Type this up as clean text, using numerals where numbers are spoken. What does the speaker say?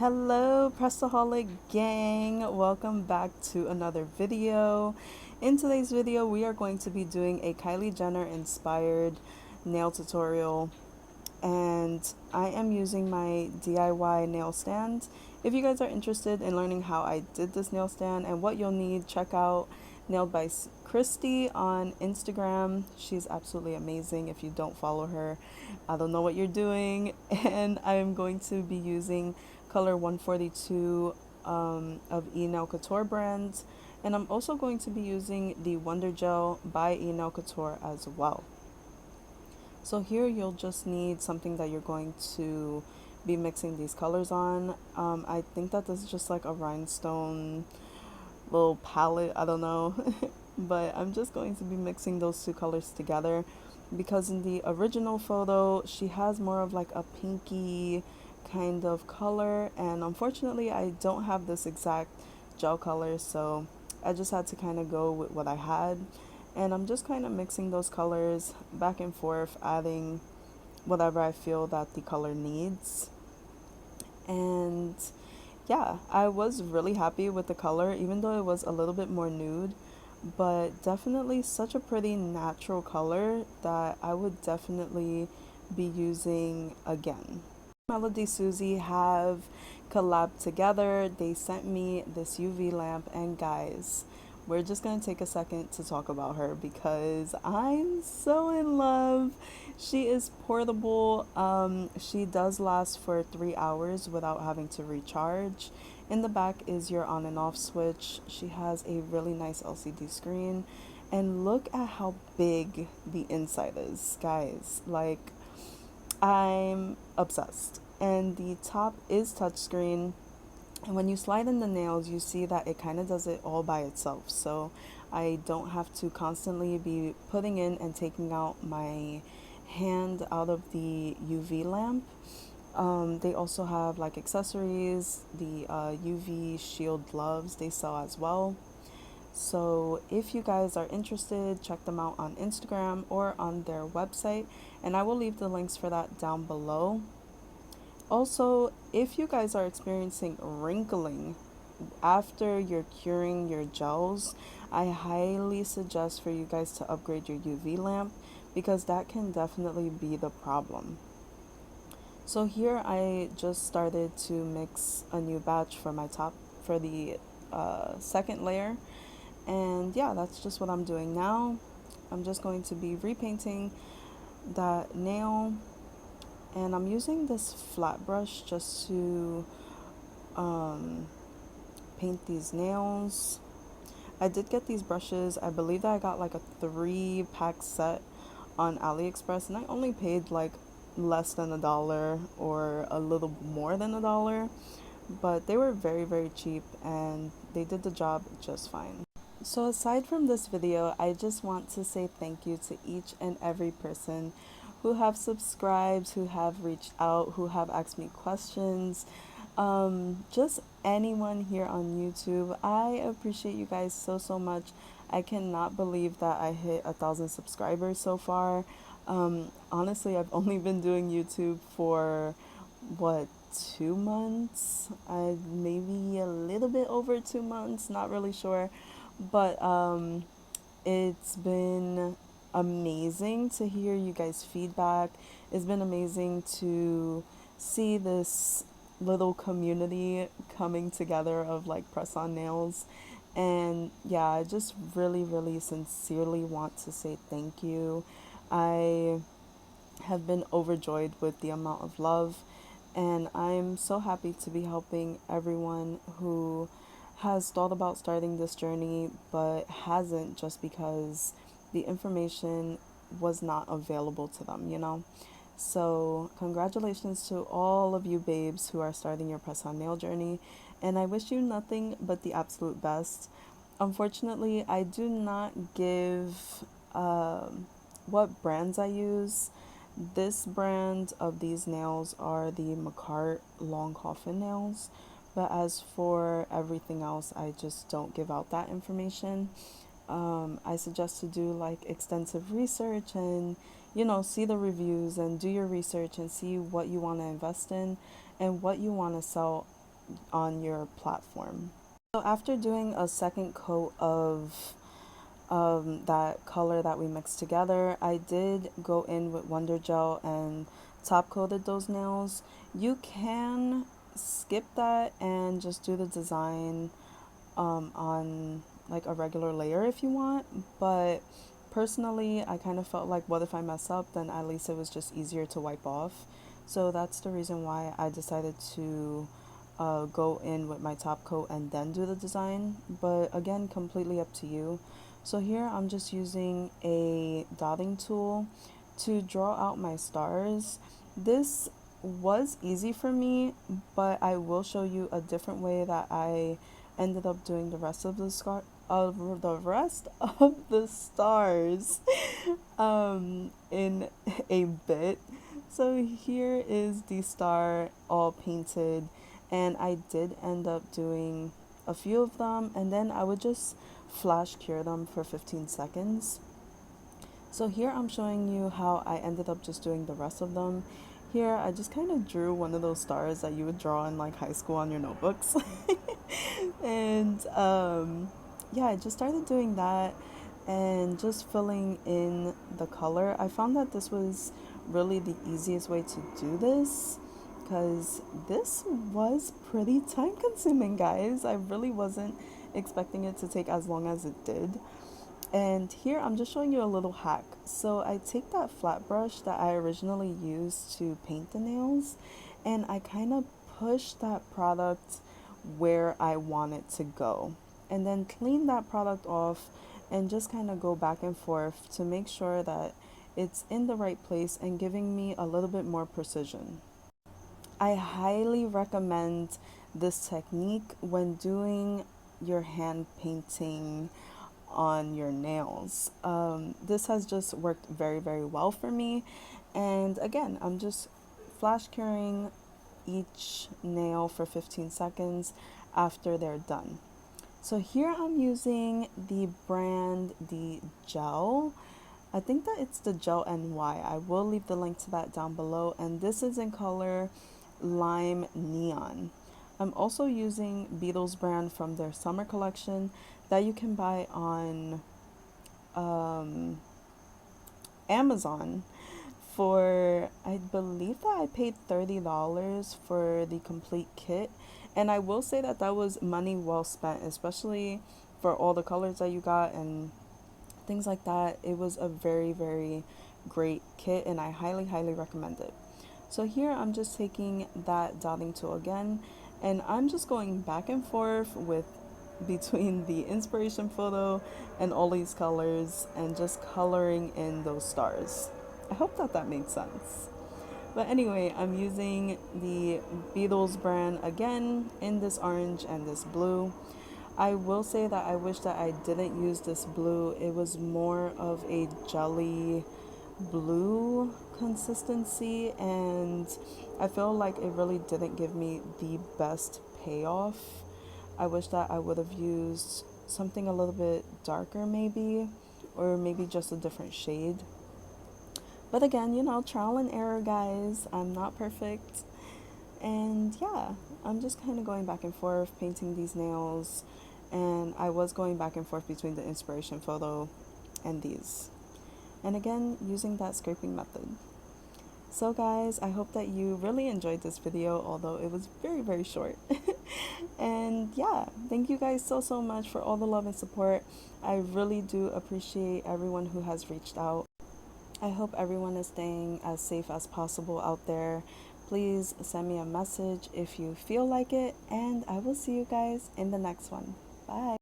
Hello, Pressedaholic gang. Welcome back to another video. In today's video, we are going to be doing a Kylie Jenner inspired nail tutorial, and I am using my DIY nail stand. If you guys are interested in learning how I did this nail stand and what you'll need, check out Nailed by Christy on Instagram. She's absolutely amazing. If you don't follow her, I don't know what you're doing. And I am going to be using color 142 of E Nail Couture brand. And I'm also going to be using the Wonder Gel by E Nail Couture as well. So here you'll just need something that you're going to be mixing these colors on. I think that this is just like a rhinestone little palette, I don't know. But I'm just going to be mixing those two colors together because in the original photo she has more of like a pinky kind of color, and unfortunately I don't have this exact gel color, so I just had to kind of go with what I had. And I'm just kind of mixing those colors back and forth, adding whatever I feel that the color needs. And yeah, I was really happy with the color, even though it was a little bit more nude, but definitely such a pretty natural color that I would definitely be using again. Melody Susie have collabed together. They sent me this UV lamp, and guys, we're just gonna take a second to talk about her because I'm so in love. She is portable. She does last for 3 hours without having to recharge. In the back is your on and off switch. She has a really nice LCD screen, and look at how big the inside is, guys. Like, I'm obsessed. And the top is touchscreen. And when you slide in the nails, you see that it kind of does it all by itself. So I don't have to constantly be putting in and taking out my hand out of the UV lamp. They also have like accessories, the UV shield gloves they sell as well. So if you guys are interested, check them out on Instagram or on their website, and I will leave the links for that down below. Also, if you guys are experiencing wrinkling after you're curing your gels, I highly suggest for you guys to upgrade your UV lamp because that can definitely be the problem. So here I just started to mix a new batch for my top for the second layer, and yeah, that's just what I'm doing now. I'm just going to be repainting that nail, and I'm using this flat brush just to um, paint these nails. I did get these brushes. I believe that I got like a 3-pack set on AliExpress, and I only paid like less than $1 or a little more than $1, but they were very, very cheap and they did the job just fine. So aside from this video, I just want to say thank you to each and every person who have subscribed, who have reached out, who have asked me questions. Just anyone here on YouTube. I appreciate you guys so, so much. I cannot believe that I hit 1,000 subscribers so far. Honestly, I've only been doing YouTube for what, 2 months? Maybe a little bit over 2 months, not really sure. But it's been amazing to hear you guys' feedback. It's been amazing to see this little community coming together of like press on nails. And yeah, I just really, really sincerely want to say thank you. I have been overjoyed with the amount of love, and I'm so happy to be helping everyone who has thought about starting this journey but hasn't, just because the information was not available to them. So, congratulations to all of you babes who are starting your press on nail journey, and I wish you nothing but the absolute best. Unfortunately, I do not give what brands I use. This brand of these nails are the Macart Long Coffin nails, but as for everything else, I just don't give out that information. I suggest to do like extensive research and see the reviews and do your research and see what you want to invest in and what you want to sell on your platform. So after doing a second coat of that color that we mixed together, I did go in with Wonder Gel and top coated those nails. You can skip that and just do the design on like a regular layer if you want, but personally I kind of felt like, what if I mess up, then at least it was just easier to wipe off. So that's the reason why I decided to go in with my top coat and then do the design, but again, completely up to you. So here I'm just using a dotting tool to draw out my stars. This was easy for me, but I will show you a different way that I ended up doing the rest of the stars in a bit. So here is the star all painted, and I did end up doing a few of them, and then I would just flash cure them for 15 seconds. So here I'm showing you how I ended up just doing the rest of them. Here I just kind of drew one of those stars that you would draw in like high school on your notebooks. And yeah, I just started doing that and just filling in the color. I found that this was really the easiest way to do this because this was pretty time consuming, guys. I really wasn't expecting it to take as long as it did. And here I'm just showing you a little hack. So I take that flat brush that I originally used to paint the nails, and I kind of push that product where I want it to go. And then clean that product off and just kind of go back and forth to make sure that it's in the right place and giving me a little bit more precision. I highly recommend this technique when doing your hand painting on your nails. This has just worked very, very well for me. And again, I'm just flash curing each nail for 15 seconds after they're done. So here I'm using the brand The Gel. I think that it's the Gel NY. I will leave the link to that down below. And this is in color Lime Neon. I'm also using Beetle's brand from their summer collection that you can buy on Amazon for, I believe that I paid $30 for the complete kit. And I will say that that was money well spent, especially for all the colors that you got and things like that. It was a very, very great kit, and I highly, highly recommend it. So here I'm just taking that dotting tool again, and I'm just going back and forth with between the inspiration photo and all these colors and just coloring in those stars. I hope that that made sense. But anyway, I'm using the Beatles brand again in this orange and this blue. I will say that I wish that I didn't use this blue. It was more of a jelly blue consistency, and I feel like it really didn't give me the best payoff. I wish that I would have used something a little bit darker maybe, or maybe just a different shade. But again, you know, trial and error, guys. I'm not perfect. And yeah, I'm just kind of going back and forth painting these nails, and I was going back and forth between the inspiration photo and these. And again, using that scraping method. So guys, I hope that you really enjoyed this video, although it was very, very short. And yeah, thank you guys so, so much for all the love and support. I really do appreciate everyone who has reached out. I hope everyone is staying as safe as possible out there. Please send me a message if you feel like it, and I will see you guys in the next one. Bye.